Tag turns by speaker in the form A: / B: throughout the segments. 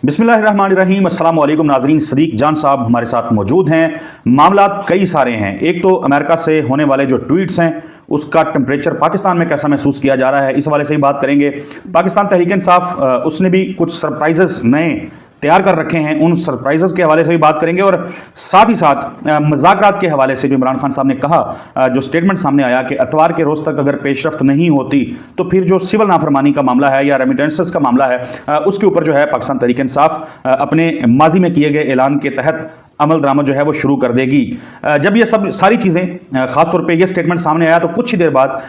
A: बिस्मिल्लाहिर्रहमानिर्रहीम। अस्सलाम वालेकुम नाज़रीन। सदीक जान साहब हमारे साथ मौजूद हैं। मामलात कई सारे हैं। एक तो अमेरिका से होने वाले जो ट्वीट्स हैं उसका टेम्परेचर पाकिस्तान में कैसा महसूस किया जा रहा है, इस हवाले से ही बात करेंगे। पाकिस्तान तहरीक इंसाफ उसने भी कुछ सरप्राइजेस नए तैयार कर रखे हैं, उन सरप्राइजेस के हवाले से भी बात करेंगे। और साथ ही साथ मुज़ाकरात के हवाले से जो इमरान खान साहब ने कहा, जो स्टेटमेंट सामने आया कि अतवार के रोज़ तक अगर पेशरफ्त नहीं होती तो फिर जो सिविल नाफरमानी का मामला है या रेमिटेंसेस का मामला है, उसके ऊपर जो है पाकिस्तान तहरीक इंसाफ अपने माजी में किए गए ऐलान के तहत अमल दरामद जो है वो शुरू कर देगी। जब ये सब सारी चीज़ें ख़ासतौर पे ये स्टेटमेंट सामने आया तो कुछ ही देर बाद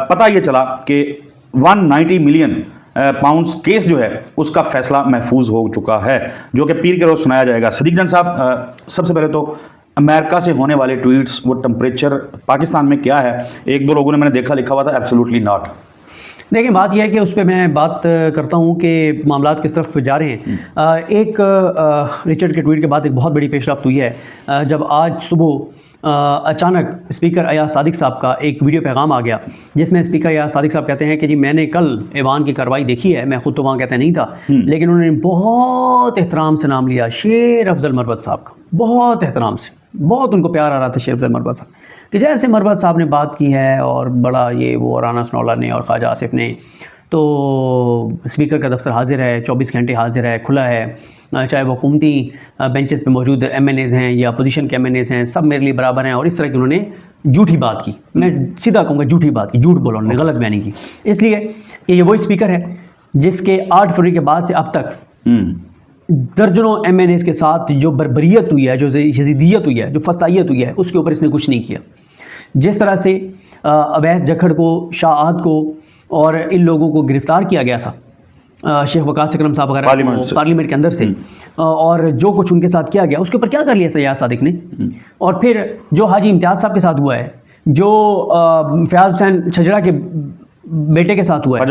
A: पता ये चला कि 190 मिलियन पाउंड्स केस जो है उसका फैसला महफूज हो चुका है, जो कि पीर के रोज़ सुनाया जाएगा। सदीक जान साहब, सबसे पहले तो अमेरिका से होने वाले ट्वीट्स, वो टेम्परेचर पाकिस्तान में क्या है? एक दो लोगों ने मैंने देखा लिखा हुआ था एब्सोल्युटली नॉट।
B: देखिए, बात यह है कि उस पर मैं बात करता हूँ कि मामलात किस तरफ जा रहे हैं। एक रिचर्ड के ट्वीट के बाद एक बहुत बड़ी पेशरफ्त हुई है, जब आज सुबह अचानक स्पीकर अयाज सादिक साहब का एक वीडियो पैगाम आ गया, जिसमें स्पीकर अयाज सादिक साहब कहते हैं कि जी मैंने कल ऐवान की कार्रवाई देखी है। मैं खुद तो वहाँ कहते नहीं था, लेकिन उन्होंने बहुत एहतराम से नाम लिया शेर अफजल मरवत साहब का, बहुत एहतराम से, बहुत उनको प्यार आ रहा था शेर अफजल मरवत साहब कि जैसे मरवत साहब ने बात की है और बड़ा ये वो राना सनौला ने और ख्वाजा आसिफ ने, तो स्पीकर का दफ्तर हाजिर है, 24 घंटे हाजिर है, खुला है, चाहे वो हुकूमती बेंचेस पे मौजूद MNAs हैं या अपोजिशन के MNAs हैं, सब मेरे लिए बराबर हैं। और इस तरह की उन्होंने झूठी बात की, मैं सीधा कहूँगा झूठी बात की, झूठ बोला उन्होंने, गलत बयानी की। इसलिए कि ये वही स्पीकर है जिसके 8 फरवरी के बाद से अब तक दर्जनों MNAs के साथ जो बर्बरियत हुई है, जो यजीदियत हुई है, जो फस्तायत हुई है, उसके ऊपर इसने कुछ नहीं किया। जिस तरह से अवैस जखड़ को, शाह आहद को और इन लोगों को गिरफ़्तार किया गया था, शेख वकास अकरम साहब वगैरह पार्लियामेंट के अंदर से, और जो कुछ उनके साथ किया गया उसके ऊपर क्या कर लिया अयाज सादिक ने। और फिर जो हाजी इम्तियाज़ साहब के साथ हुआ है, जो फयाज हुसैन छजड़ा के बेटे के साथ हुआ है,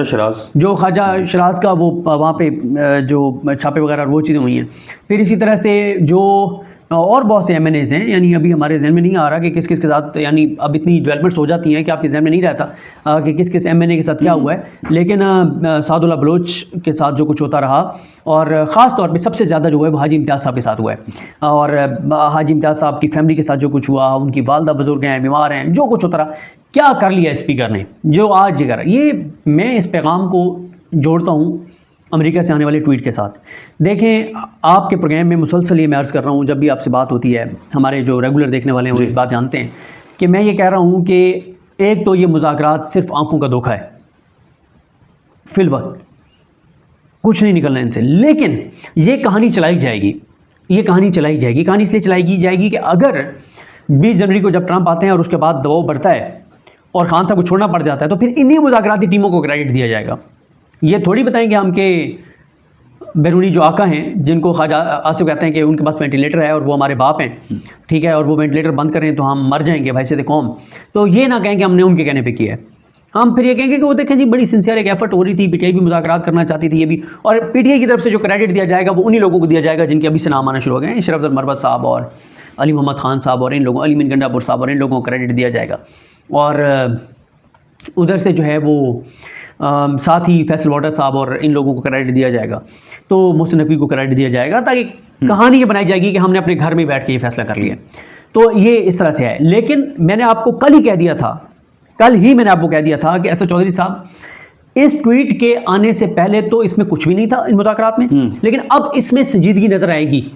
B: जो ख्वाजा शराज का वो वहाँ पे जो छापे वगैरह वो चीज़ें हुई हैं। फिर इसी तरह से जो और बहुत से MNAs हैं, यानी अभी हमारे जहन में नहीं आ रहा कि किस किस के साथ, यानी अब इतनी डेवलपमेंट्स हो जाती हैं कि आपके जहन में नहीं रहता कि किस किस MNA के साथ क्या हुआ है। लेकिन सादुल्लाह बलोच के साथ जो कुछ होता रहा, और ख़ास तौर पे सबसे ज़्यादा जो है वो हाजी इम्तियाज़ साहब के साथ हुआ है। और हाजी इम्तियाज़ साहब की फैमिली के साथ जो कुछ हुआ, उनकी वालदा बुजुर्ग हैं, बीमार हैं, जो कुछ होता रहा, क्या कर लिया स्पीकर ने, जो आज ये कर, ये मैं इस पैगाम को जोड़ता हूँ अमेरिका से आने वाले ट्वीट के साथ। देखें, आपके प्रोग्राम में मुसलसल ये मैं अर्ज़ कर रहा हूँ, जब भी आपसे बात होती है, हमारे जो रेगुलर देखने वाले हैं वो इस बात जानते हैं कि मैं ये कह रहा हूँ कि एक तो ये मुज़ाकरात सिर्फ आंखों का धोखा है, फिल वक्त कुछ नहीं निकलना इनसे। लेकिन ये कहानी चलाई जाएगी, ये कहानी चलाई जाएगी। कहानी इसलिए चलाई जाएगी कि अगर 20 जनवरी को जब ट्रंप आते हैं और उसके बाद दबाव बढ़ता है और खान साहब को छोड़ना पड़ जाता है, तो फिर इन्हीं मुज़ाकराती टीमों को क्रेडिट दिया जाएगा। ये थोड़ी बताएंगे हम कि बैरूनी जो आका हैं, जिनको ख्वाजा आसिफ कहते हैं कि उनके पास वेंटिलेटर है और वो हमारे बाप हैं, ठीक है, और वो वेंटिलेटर बंद करें तो हम मर जाएंगे भाई से कौम, तो ये ना कहें कि हमने उनके कहने पे किया है। हम फिर ये कहेंगे कि वो देखें जी बड़ी सिंसियर एक एफर्ट हो रही थी, PTI भी मुज़ाकरात करना चाहती थी, ये भी, और PTI की तरफ से जो क्रेडिट दिया जाएगा वो उन्हीं लोगों को दिया जाएगा जिनके अभी से नाम आना शुरू हो गए हैं, शेर अफजल मरवत साहब और अली मोहम्मद खान साहब और इन लोगों, अली मीन गंडापुर साहब और इन लोगों को क्रेडिट दिया जाएगा। और उधर से जो है वो साथ ही फैसल वाटर साहब और इन लोगों को क्रेडिट दिया जाएगा, तो मोहसिन नकवी को क्रेडिट दिया जाएगा, ताकि कहानी ये बनाई जाएगी कि हमने अपने घर में बैठ के ये फैसला कर लिया। तो ये इस तरह से है। लेकिन मैंने आपको कल ही कह दिया था, कल ही मैंने आपको कह दिया था कि एसएच चौधरी साहब, इस ट्वीट के आने से पहले तो इसमें कुछ भी नहीं था इन मुज़ाकरात में, लेकिन अब इसमें संजीदगी नज़र आएगी।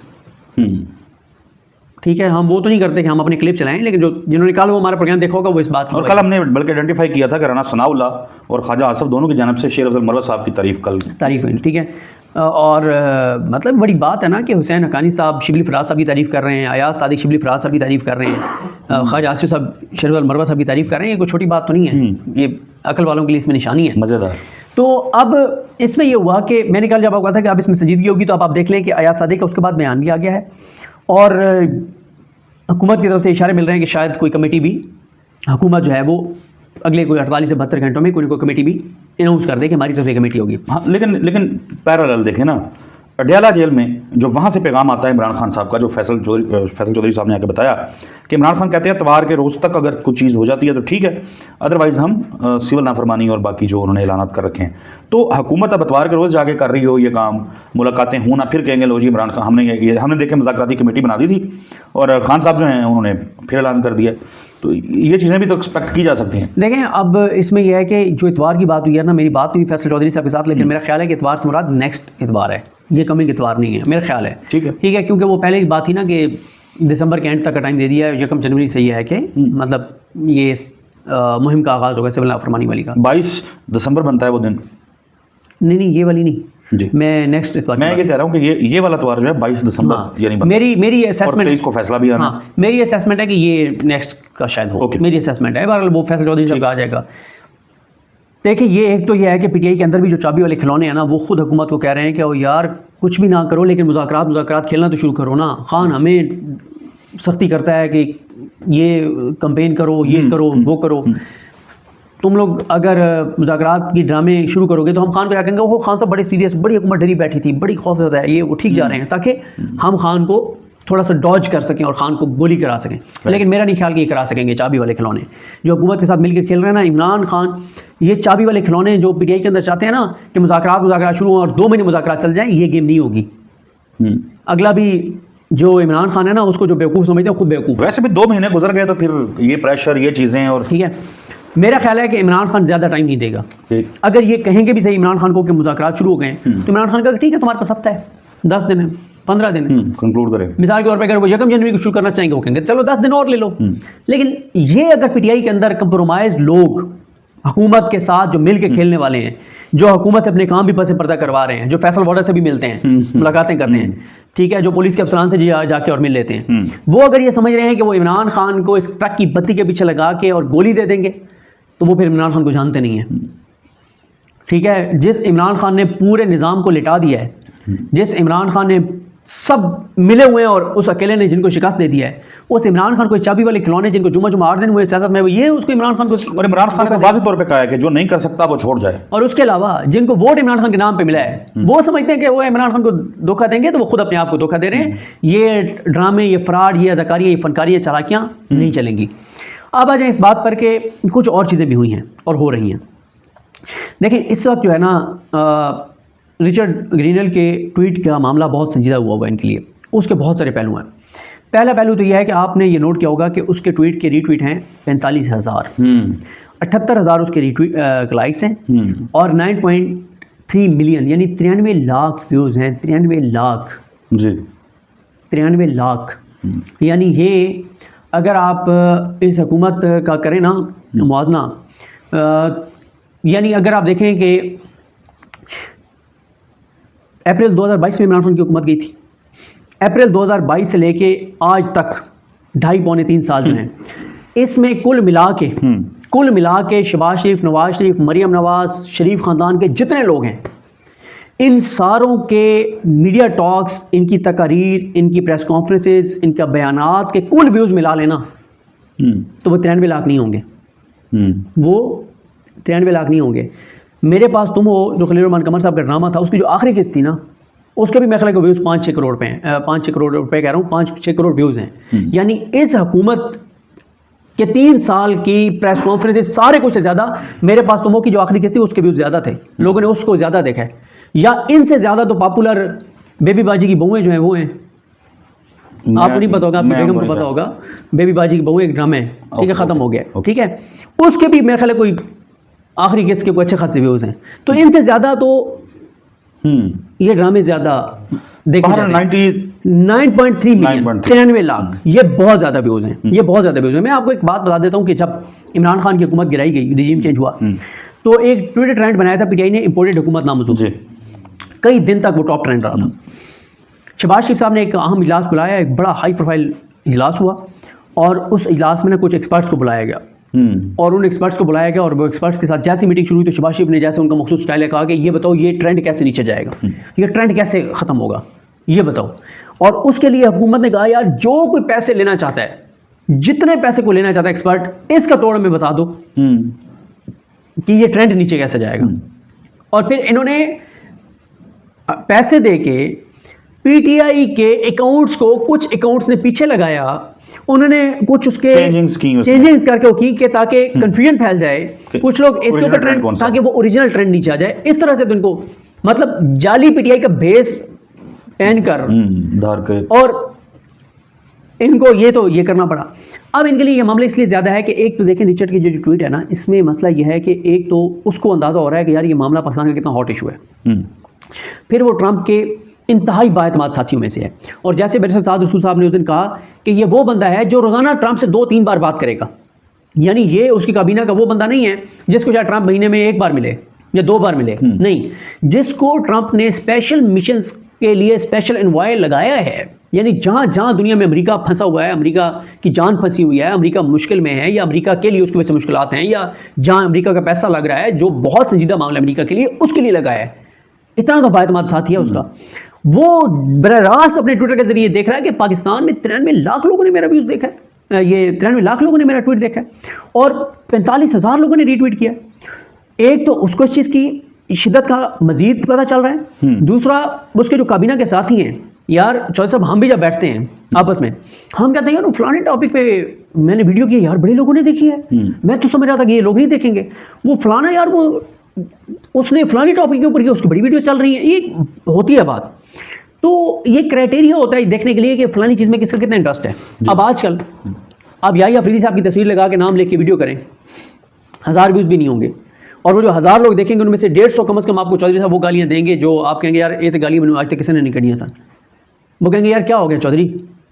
B: ठीक है, हम वो तो नहीं करते कि हम अपनी क्लिप चलाएं, लेकिन जो जिन्होंने कल वो हमारा प्रोग्राम देखा होगा वो इस बात,
A: और कल हमने बल्कि आइडेंटिफाई किया था कि राना सनाउल्लाह और ख्वाजा आसिफ दोनों की जानब से शेर अफजल मरवत साहब की तारीफ़ हुई। ठीक है,
B: और मतलब बड़ी बात है ना कि हुसैन हक्कानी साहब शिबली फराज साहब की तारीफ़ कर रहे हैं, अयाज सादिक शिबली फराज साहब की तारीफ़ कर रहे हैं, ख्वाजा आसिफ साहब शेर अफजल मरवत साहब की तारीफ़ कर रहे हैं। ये कोई छोटी बात तो नहीं है, ये अकल वालों के लिए इसमें निशानी है,
A: मज़ेदार।
B: तो अब इसमें यह हुआ कि मैंने कल जब आपको कहा था कि अब इसमें संजीदगी होगी, तो अब आप देख लें कि अयाज सादिक का उसके बाद बयान भी आ गया है, और हुकूमत की तरफ से इशारे मिल रहे हैं कि शायद कोई कमेटी भी, हुकूमत जो है वो अगले कोई 48 से 72 घंटों में कोई ना कोई कमेटी भी अनाउंस कर दे कि हमारी तरफ से कमेटी होगी।
A: हाँ, लेकिन पैरेलल देखें ना, अडयाला जेल में जो वहाँ से पैगाम आता है इमरान खान साहब का, जो फैसल चौधरी साहब ने आके बताया कि इमरान खान कहते हैं इतवार के रोज़ तक अगर कुछ चीज़ हो जाती है तो ठीक है, अदरवाइज़ हम सिविल नाफरमानी और बाकी जो उन्होंने ऐलानात कर रखे हैं। तो हुकूमत अब इतवार के रोज़ जाके कर रही हो ये काम, मुलाकातें हों ना, फिर कहेंगे लो जी इमरान खान हमने देखे मुज़ाकराती कमेटी बना दी थी और खान साहब जो हैं उन्होंने फिर ऐलान कर दिया। तो ये चीज़ें भी तो एक्सपेक्ट की जा सकती हैं।
B: देखें, अब इसमें यह है कि जो इतवार की बात हुई है ना, मेरी बात हुई फैसल चौधरी साहब के साथ, लेकिन मेरा ख्याल है कि इतवार से मुराद नेक्स्ट इतवार है, ये कमिंग इतवार नहीं है, मेरा ख्याल है। ठीक है, क्योंकि वो पहले की बात थी ना कि दिसंबर के एंड तक का टाइम दे दिया है, 1 जनवरी से ये है कि मतलब ये मुहिम का आगाज़ होगा सिविल नाफरमानी वाली का। 22
A: दिसंबर बनता है वो दिन।
B: नहीं, ये वाली नहीं
A: जी,
B: मैं नेक्स्ट इतवार
A: मैं ये कह रहा हूँ कि ये वाला इतवार जो है 22 दिसंबर यानी
B: मेरी असेसमेंट,
A: 23 को फैसला भी आना।
B: मेरी असेसमेंट है कि ये नेक्स्ट का शायद हो, मेरी असेसमेंट है। बहरहाल वो फैसल चौधरी साहब का आ जाएगा। देखिए, ये एक तो ये है कि पीटीआई के अंदर भी जो चाबी वाले खिलौने हैं ना, वो खुद हुकूमत को कह रहे हैं कि ओ यार कुछ भी ना करो, लेकिन मुज़ाकरात खेलना तो शुरू करो ना। खान हमें सख्ती करता है कि ये कंपेन करो, ये करो, वो करो। तुम लोग अगर मुज़ाकरात की ड्रामे शुरू करोगे तो हम खान को क्या कहेंगे, वो खान साहब बड़े सीरियस, बड़ी हुकूमत डरी बैठी थी, बड़ी खौफ ज़्यादा है, ये वो ठीक जा रहे हैं, ताकि हम खान को थोड़ा सा डॉज कर सकें और खान को गोली करा सकें। लेकिन मेरा नहीं ख्याल कि ये करा सकेंगे। चाबी वाले खिलौने जो हुकूमत के साथ मिलकर खेल रहे हैं ना इमरान खान, ये चाबी वाले खिलौने जो पीटीआई के अंदर चाहते हैं ना कि मुज़ाकरात शुरू हों और 2 महीने मुज़ाकरात चल जाएँ, ये गेम नहीं होगी। अगला भी जो इमरान खान है ना, उसको जो बेवकूफ़ समझते हैं खुद बेवकूफ़।
A: वैसे भी 2 महीने गुजर गए तो फिर ये प्रेशर, ये चीज़ें, और
B: ठीक है, मेरा ख्याल है कि इमरान खान ज़्यादा टाइम नहीं देगा। अगर ये कहेंगे भी सही इमरान खान को कि मुज़ाकरात शुरू हो गए, तो इमरान खान का ठीक है तुम्हारे पास हफ्ता है, 10 दिन है, 15 दिन है,
A: कंक्लूड करें।
B: मिसाल के तौर पर अगर वो 1 जनवरी को शुरू करना चाहेंगे, वो कहेंगे चलो 10 दिन और ले लो। लेकिन ये अगर पीटीआई के अंदर कंप्रोमाइज लोग हुकूमत के साथ जो मिल के खेलने वाले हैं, जो हुकूमत से अपने काम भी पसे पर्दा करवा रहे हैं, जो फैसल वार्डर से भी मिलते हैं, मुलाकातें करते हैं, ठीक है, जो पुलिस के अफसरान से जाके और मिल लेते हैं, वो अगर ये समझ रहे हैं कि वो इमरान खान को इस ट्रक की बत्ती के पीछे लगा के और गोली दे देंगे, तो वो फिर इमरान खान को जानते नहीं हैं। ठीक है, जिस इमरान खान ने पूरे निज़ाम को लिटा दिया है, जिस इमरान खान ने सब मिले हुए हैं और उस अकेले ने जिनको शिकस्त दे दिया है, उस इमरान खान को चाबी वाले खिलौने जिनको जुम्मा 8 दिन हुए सियासत में, ये उसको इमरान खान को,
A: और इमरान खान ने वाज़ेह तौर पे कहा है कि जो नहीं कर सकता वो छोड़ जाए।
B: और उसके अलावा जिनको वोट इमरान खान के नाम पे मिला है, वो समझते हैं कि वो इमरान खान को धोखा देंगे, तो वो खुद अपने आप को धोखा दे रहे हैं। ये ड्रामे, ये फ्रॉड, ये अदाकारी, ये फनकारी, ये चालाकियाँ नहीं चलेंगी। अब आ जाए इस बात पर कि कुछ और चीज़ें भी हुई हैं और हो रही हैं। देखिए, इस वक्त जो है ना रिचर्ड ग्रीनल के ट्वीट का मामला बहुत संजीदा हुआ है इनके लिए। उसके बहुत सारे पहलू हैं। पहला पहलू तो यह है कि आपने ये नोट किया होगा कि उसके ट्वीट के रीट्वीट हैं 45,000, 78,000 उसके रीट्वीट लाइक्स हैं और 9.3 मिलियन यानी 93 लाख व्यूज़ हैं। 93 लाख
A: जी,
B: 93 लाख यानी ये अगर आप इस हुकूमत का करें ना मुआवजना, यानी अगर आप देखें कि अप्रैल 2022 में इमरान खान की हुकूमत गई थी, अप्रैल 2022 से लेके आज तक 2.5-3 साल जो हैं, इसमें कुल मिला के शहबाज शरीफ, नवाज शरीफ, मरियम नवाज, शरीफ ख़ानदान के जितने लोग हैं, इन सारों के मीडिया टॉक्स, इनकी तकारीर, इनकी प्रेस कॉन्फ्रेंसेस, इनका बयानात के कुल व्यूज़ मिला लेना तो वो 93 लाख नहीं होंगे। वो 93 लाख नहीं होंगे। मेरे पास तुम हो जो खलील रहमान कमर साहब का ड्रामा था, उसकी जो आखिरी किस्त थी ना, उसके भी मेरे ख्याल व्यूज़ 5-6 करोड़ पे हैं, 5-6 करोड़ रुपए कह रहा हूँ, 5-6 करोड़ व्यूज़ हैं। यानी इस हुकूमत के 3 साल की प्रेस कॉन्फ्रेंसेस सारे कुछ से ज़्यादा मेरे पास तुम हो की जो आखिरी किस्त थी उसके व्यूज़ ज़्यादा थे, लोगों ने उसको ज़्यादा देखा है। या इनसे ज़्यादा तो पॉपुलर बेबी बाजी की बहुएँ जो हैं वो हैं, आपको नहीं पता होगा, आपकी बेगम को पता होगा, बेबी बाजी की बहू एक ड्रामा है, ठीक है, ख़त्म हो गया, ठीक है, उसके भी मेरे ख्याल कोई आखिरी किस्त के कोई अच्छे खासे व्यूज़ हैं। तो इनसे ज़्यादा तो ये ड्रामे ज़्यादा देखे 9.3 मिलियन, 93 लाख, ये बहुत ज़्यादा व्यूज़ हैं, ये बहुत ज़्यादा व्यूज़ हैं। मैं आपको एक बात बता देता हूँ कि जब इमरान खान की हुकूमत गिराई गई, रिजीम चेंज हुआ, तो एक ट्विटर ट्रेंड बनाया था पीटीआई ने, इंपोर्टेड हुकूमत नामज़ूद। कई दिन तक वो टॉप ट्रेंड रहा था। शहबाज शरीफ साहब ने एक अहम इजलास बुलाया, एक बड़ा हाई प्रोफाइल इजलास हुआ और उस इजलास में ना कुछ एक्सपर्ट्स को बुलाया गया और उन एक्सपर्ट्स को बुलाया गया और वो एक्सपर्ट्स के साथ जैसी मीटिंग शुरू हुई तो शहबाज शरीफ ने जैसे उनका मखसूस स्टाइल है कहा कि ये बताओ ये ट्रेंड कैसे नीचे जाएगा, ये ट्रेंड कैसे ख़त्म होगा, ये बताओ। और उसके लिए हुकूमत ने कहा यार जो कोई पैसे लेना चाहता है, जितने पैसे को लेना चाहता है एक्सपर्ट, इसका तोड़ में बता दो कि ये ट्रेंड नीचे कैसे जाएगा। और फिर इन्होंने पैसे दे के पीटीआई के अकाउंट्स को कुछ अकाउंट्स ने पीछे लगाया, उन्होंने कुछ उसके चेंजिंग्स करके की कि ताकि कंफ्यूजन फैल जाए, कुछ लोग इसके ऊपर ट्रेंड, ताकि वो ओरिजिनल ट्रेंड नीचे आ जाए। इस तरह से तो इनको मतलब जाली पीटीआई का बेस पहन कर और इनको ये करना पड़ा। अब इनके लिए ये मामला इसलिए ज़्यादा है कि एक तो देखें रिचर्ड की जो ट्वीट है ना, इसमें मसला ये है कि एक तो उसको अंदाज़ा हो रहा है कि यार ये मामला पाकिस्तान का कितना हॉट इशू है, फिर वो ट्रंप के इंतहाई बाएतमाद साथियों में से है। और जैसे बैरिस्टर साद रसूल साहब ने उस दिन कहा कि ये वो बंदा है जो रोज़ाना ट्रंप से 2-3 बार बात करेगा, यानी ये उसकी काबीना का वो बंदा नहीं है जिसको शायद ट्रंप महीने में 1 बार मिले या 2 बार मिले, नहीं, जिसको ट्रंप ने स्पेशल मिशंस के लिए स्पेशल एनवॉय लगाया है। यानी जहाँ जहाँ दुनिया में अमेरिका फंसा हुआ है, अमेरिका की जान फंसी हुई है, अमेरिका मुश्किल में है या अमेरिका के लिए उसकी वजह से मुश्किलात हैं, या जहाँ अमेरिका का पैसा लग रहा है जो बहुत संजीदा मामला अमेरिका के लिए, उसके लिए लगाया है। इतना तो बाएतमाद साथी है उसका। वो बराह रास्त अपने ट्विटर के जरिए देख रहा है कि पाकिस्तान में 93 लाख लोगों ने मेरा व्यूज़ देखा है, ये 93 लाख लोगों ने मेरा ट्वीट देखा है और 45,000 लोगों ने रीट्वीट किया। एक तो उसको इस चीज़ की शिद्दत का मजीद पता चल रहा है, दूसरा उसके जो काबीना के साथी हैं, यार चौधरी साहब, हम भी जब बैठते हैं आपस में, हम कहते हैं यार फलाने टॉपिक पे मैंने वीडियो की, यार बड़े लोगों ने देखी है, मैं तो समझ रहा था कि ये लोग नहीं देखेंगे, वो फलाना यार वो उसने फलानी टॉपिक के ऊपर की उसकी बड़ी वीडियो चल रही है, ये होती है बात। तो ये क्राइटेरिया होता है देखने के लिए कि फलानी चीज़ में किसका कितना इंटरेस्ट है। अब आजकल आप याहिया अफरीदी साहब की तस्वीर लगा के नाम लेके के वीडियो करें, 1000 व्यूज़ भी नहीं होंगे, और वो जो 1000 लोग देखेंगे उनमें से 150 कम से कम आपको चौधरी साहब वो गालियाँ देंगे जो आप कहेंगे यार ये तो गाली मैंने आज तक किसी ने नहीं कढ़ी सन। वो कहेंगे यार क्या हो गया चौधरी,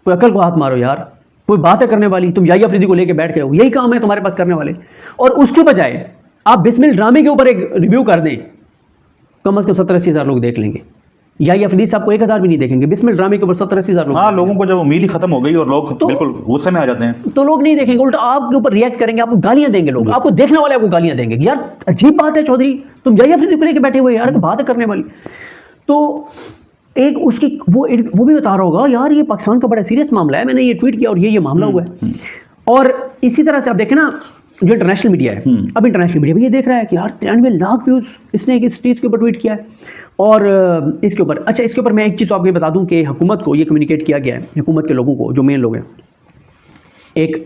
B: कोई अकल को हाथ मारो यार, कोई बात है करने वाली, तुम याहिया अफरीदी को लेके बैठ गए हो, यही काम है तुम्हारे पास करने वाले। और उसके बजाय आप बिस्मिल ड्रामे के ऊपर एक रिव्यू कर दें, कम से कम 70-80 हज़ार लोग देख लेंगे। याहिया अफरीदी साहब को 1000 भी नहीं देखेंगे, बिस्मिल ड्रामे के ऊपर 70-80 हज़ार लोग।
A: हाँ, लोगों को जब उम्मीद ही खत्म हो गई और लोग तो बिल्कुल गुस्से में आ जाते हैं,
B: तो लोग नहीं देखेंगे, उल्टा आपके ऊपर रिएक्ट करेंगे, आपको गालियां देंगे लोग, आपको देखने वाले आपको गालियां देंगे, यार अजीब बात है चौधरी, तुम याहिया अफरीदी को लेके बैठे हुए यार, बात है करने वाली। तो एक उसकी वो भी बता रहा होगा यार ये पाकिस्तान का बड़ा सीरियस मामला है, मैंने ये ट्वीट किया और ये मामला हुआ है। और इसी तरह से आप देखें ना, जो इंटरनेशनल मीडिया है, अब इंटरनेशनल मीडिया भी ये देख रहा है कि यार 93 लाख व्यूज़ इसने इस चीज़ के ऊपर ट्वीट किया है। और इसके ऊपर इसके ऊपर मैं एक चीज़ आपको बता दूं कि हुकूमत को ये कम्युनिकेट किया गया है, हुकूमत के लोगों को जो मेन लोग हैं, एक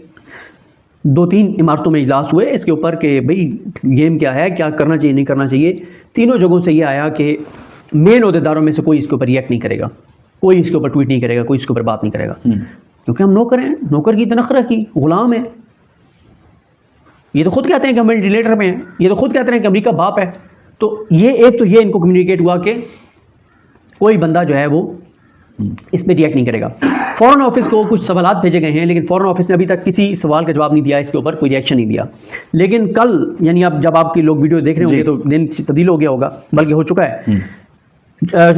B: 2-3 इमारतों में इजलास हुए इसके ऊपर कि भाई गेम क्या है, क्या करना चाहिए नहीं करना चाहिए। तीनों जगहों से ये आया कि मेन अहदेदारों में से कोई इसके ऊपर रिएक्ट नहीं करेगा, कोई इसके ऊपर ट्वीट नहीं करेगा, कोई इसके ऊपर बात नहीं करेगा, क्योंकि हम नौकर हैं, नौकर की तनख्वाह की गुलाम है। ये तो खुद कहते हैं कि हम वेंटिलेटर में हैं, ये तो खुद कहते हैं कि अमेरिका बाप है। तो ये एक तो ये इनको कम्युनिकेट हुआ कि कोई बंदा जो है वो इस पर रिएक्ट नहीं करेगा। फॉरेन ऑफिस को कुछ सवालात भेजे गए हैं, लेकिन फॉरेन ऑफिस ने अभी तक किसी सवाल का जवाब नहीं दिया, इसके ऊपर कोई रिएक्शन नहीं दिया। लेकिन कल यानी अब जब आपकी लोग वीडियो देख रहे होंगे तो दिन तब्दील हो गया होगा, बल्कि हो चुका है।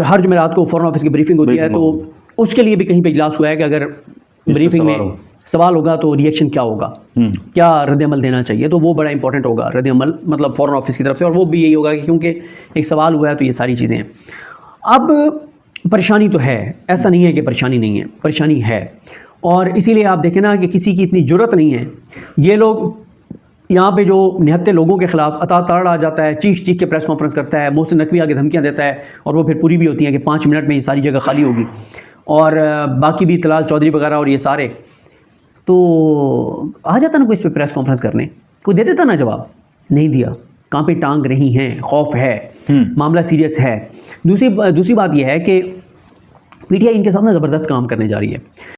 B: हर जुमेरात को फॉरेन ऑफिस की ब्रीफिंग होती है, तो उसके लिए भी कहीं पे इजलास हुआ है कि अगर ब्रीफिंग में सवाल होगा तो रिएक्शन क्या होगा, क्या रद्द-ए-अमल देना चाहिए, तो वो बड़ा इंपॉर्टेंट होगा रद्द-ए-अमल, मतलब फॉरेन ऑफिस की तरफ से। और वो भी यही होगा कि क्योंकि एक सवाल हुआ है तो ये सारी चीज़ें हैं। अब परेशानी तो है, ऐसा नहीं है कि परेशानी नहीं है, परेशानी है। और इसीलिए आप देखें ना कि किसी की इतनी ज़रूरत नहीं है, ये लोग यहाँ पे जो निहत्ते लोगों के ख़िलाफ़ अता ताड़ आ जाता है, चीख के प्रेस कॉन्फ्रेंस करता है, मोहसिन नकवी आगे धमकियाँ देता है, और वो फिर पूरी भी होती हैं कि 5 मिनट में ये सारी जगह खाली होगी। और बाकी भी तलाल चौधरी वगैरह और ये सारे, तो आ जाता ना कोई इस पर प्रेस कॉन्फ्रेंस करने, कोई दे देता ना जवाब, नहीं दिया। कहाँ पे टांग रही हैं, खौफ है, मामला सीरियस है। दूसरी बात यह है कि पीटीआई इनके साथ ना ज़बरदस्त काम करने जा रही है।